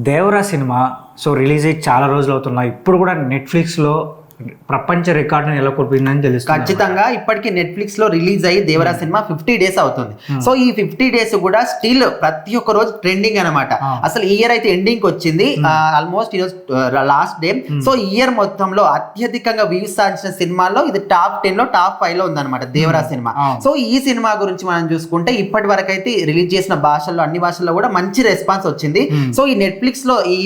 Devara cinema release అయ్యి చాలా రోజులు అవుతున్నాయి. ఇప్పుడు కూడా నెట్ఫ్లిక్స్లో ప్రపంచ రికార్డును నెలకొల్పిందని తెలుస్తుంది. ఖచ్చితంగా ఇప్పటికీ నెట్ఫ్లిక్స్ లో రిలీజ్ అయ్యి దేవరా సినిమా 50 days అవుతుంది. సో ఈ 50 days కూడా స్టిల్ ప్రతి ఒక్క రోజు ట్రెండింగ్ అనమాట. అసలు ఈ ఇయర్ అయితే ఎండింగ్ వచ్చింది, ఆల్మోస్ట్ ఈరోజు లాస్ట్ డే. సో ఈ ఇయర్ మొత్తంలో అత్యధికంగా వ్యూస్ సాధించిన సినిమాల్లో ఇది టాప్ 10 లో టాప్ 5 లో ఉందన్నమాట దేవరా సినిమా. సో ఈ సినిమా గురించి మనం చూసుకుంటే ఇప్పటి వరకు అయితే రిలీజ్ చేసిన భాషల్లో అన్ని భాషల్లో కూడా మంచి రెస్పాన్స్ వచ్చింది. సో ఈ నెట్ఫ్లిక్స్ లో ఈ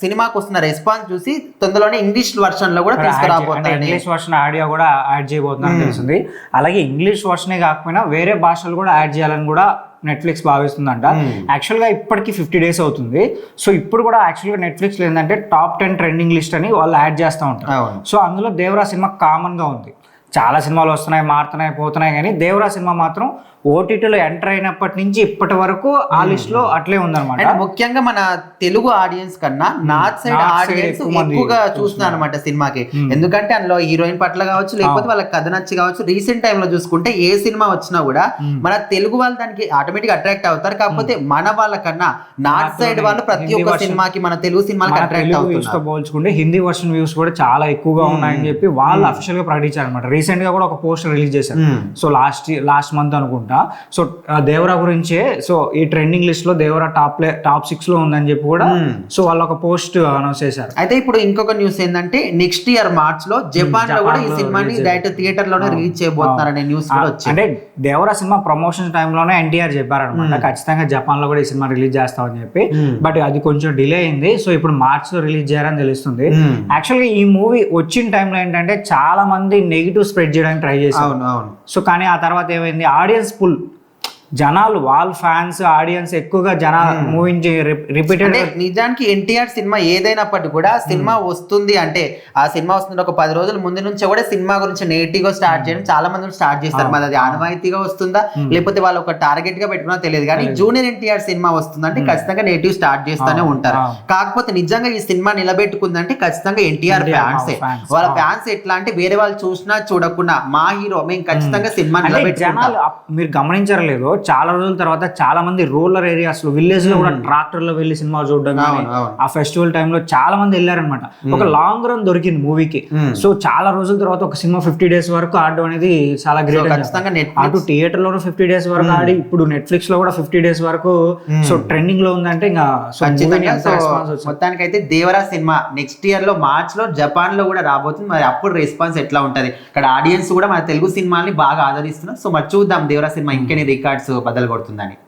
సినిమాకు వస్తున్న రెస్పాన్స్ చూసి తొందరలోనే ఇంగ్లీష్ వర్షన్ లో కూడా ఇంగ్లీష్ వర్షన్ ఆడియో కూడా యాడ్ చేయబోతుందని తెలిసింది. అలాగే ఇంగ్లీష్ వర్షనే కాకపోయినా వేరే భాషలు కూడా యాడ్ చేయాలని కూడా నెట్ఫ్లిక్స్ భావిస్తుందంట. యాక్చువల్గా ఇప్పటికి 50 days అవుతుంది. సో ఇప్పుడు కూడా యాక్చువల్గా నెట్ఫ్లిక్స్ ఏంటంటే టాప్ 10 ట్రెండింగ్ లిస్ట్ అని వాళ్ళు యాడ్ చేస్తూ ఉంటారు. సో అందులో దేవరా సినిమా కామన్ గా ఉంది. చాలా సినిమాలు వస్తున్నాయి, మారుతున్నాయి, పోతున్నాయి, కానీ దేవరా సినిమా మాత్రం ఓటీటీలో ఎంటర్ అయినప్పటి నుంచి ఇప్పటి వరకు ఆ లిస్ట్ లో అట్లే ఉందన్నమాట. ముఖ్యంగా మన తెలుగు ఆడియన్స్ కన్నా నార్త్ సైడ్ ఆడియన్స్ ఎక్కువగా చూస్తున్నారు అనమాట సినిమాకి. ఎందుకంటే అందులో హీరోయిన్ పట్ల కావచ్చు, లేకపోతే వాళ్ళకి కథ నచ్చి కావచ్చు. రీసెంట్ టైమ్ లో చూసుకుంటే ఏ సినిమా వచ్చినా కూడా మన తెలుగు వాళ్ళు దానికి ఆటోమేటిక్ అట్రాక్ట్ అవుతారు. కాకపోతే మన వాళ్ళకన్నా నార్త్ సైడ్ వాళ్ళు ప్రతి ఒక్క సినిమాకి, మన తెలుగు సినిమాకి అట్రాక్ట్ అవుతారు. పోల్చుకుంటే హిందీ వర్షన్ వ్యూస్ కూడా చాలా ఎక్కువగా ఉన్నాయని చెప్పి వాళ్ళు అఫీషియల్ గా ప్రకటించారు అనమాట. రీసెంట్ గా కూడా ఒక పోస్టర్ రిలీజ్ చేశారు. సో లాస్ట్ మంత్ అనుకుంటా. సో దేవరా గురించే ఈ ట్రెండింగ్ లిస్ట్ లో దేవరా టాప్ 6 లో ఉందని చెప్పి కూడా సో వాళ్ళు ఒక పోస్ట్ అనౌన్స్ చేశారు. అయితే ఇప్పుడు ఇంకొక న్యూస్ ఏంటంటే నెక్స్ట్ ఇయర్ మార్చ్ లో జపాన్ లో కూడా ఈ సినిమాని డైరెక్ట్ థియేటర్ లోనే రిలీజ్ చేయబోతున్నారు అనే న్యూస్ కూడా వచ్చింది. అంటే దేవరా సినిమా ప్రమోషన్ టైంలోనే ఎన్టీఆర్ చెప్పారనమాట, ఖచ్చితంగా జపాన్ లో కూడా ఈ సినిమా రిలీజ్ చేస్తామని చెప్పి. బట్ అది కొంచెం డిలే అయింది. సో ఇప్పుడు మార్చ్ లో రిలీజ్ చేయాలని తెలుస్తుంది. యాక్చువల్గా ఈ మూవీ వచ్చిన టైంలో ఏంటంటే చాలా మంది నెగిటివ్ స్ప్రెడ్ చేయడానికి ట్రై చేశారు. సో కానీ ఆ తర్వాత ఏమైంది, ఆడియన్స్ పుల్ జనాలు వాళ్ళ ఫ్యాన్స్ ఆడియన్స్ ఎక్కువగా మూవీని రిపీటెడ్. నిజానికి ఎన్టీఆర్ సినిమా ఏదైనప్పటికీ కూడా సినిమా వస్తుంది అంటే ఆ సినిమా వస్తుంది ఒక 10 రోజుల ముందు నుంచే కూడా సినిమా గురించి నెగిటివ్ గా స్టార్ట్ చేయడం చాలా మంది స్టార్ట్ చేస్తారు. మరి అది ఆనవాయితీగా వస్తుందా లేకపోతే వాళ్ళు ఒక టార్గెట్ గా పెట్టుకున్నా తెలియదు. కానీ జూనియర్ ఎన్టీఆర్ సినిమా వస్తుందంటే ఖచ్చితంగా నెగిటివ్ స్టార్ట్ చేస్తూనే ఉంటారు. కాకపోతే నిజంగా ఈ సినిమా నిలబెట్టుకుందంటే ఖచ్చితంగా ఎన్టీఆర్ ఫ్యాన్సే. వాళ్ళ ఫ్యాన్స్ ఎట్లా అంటే వేరే వాళ్ళు చూసినా చూడకుండా మా హీరో మేము ఖచ్చితంగా సినిమా నిలబెట్టుకుంటాం. మీరు గమనించారో లేదో, చాలా రోజుల తర్వాత చాలా మంది రూరల్ ఏరియాస్ లో విలేజ్ లో కూడా ట్రాక్టర్ లో వెళ్లి సినిమా చూడడం, ఆ ఫెస్టివల్ టైంలో చాలా మంది వెళ్ళారనమాట. ఒక లాంగ్ రన్ దొరికింది మూవీకి. సో చాలా రోజుల తర్వాత ఒక సినిమా 50 days వరకు ఆడడం అనేది చాలా గ్రేట్. అటు థియేటర్ లోనూ 50 days వరకు ఆడి ఇప్పుడు నెట్ఫ్లిక్స్ లో కూడా 50 days వరకు సో ట్రెండింగ్ లో ఉందంటే ఇంకా మొత్తానికి అయితే దేవరా సినిమా నెక్స్ట్ ఇయర్ లో మార్చ్ లో జపాన్ లో కూడా రాబోతుంది. మరి అప్పుడు రెస్పాన్స్ ఎట్లా ఉంటది, ఇక్కడ ఆడియన్స్ కూడా మన తెలుగు సినిమాని బాగా ఆదరిస్తున్నారు. సో మరి చూద్దాం దేవరా సినిమా ఇంకెన్ని రికార్డ్స్ బద్దలు కొడుతుందని.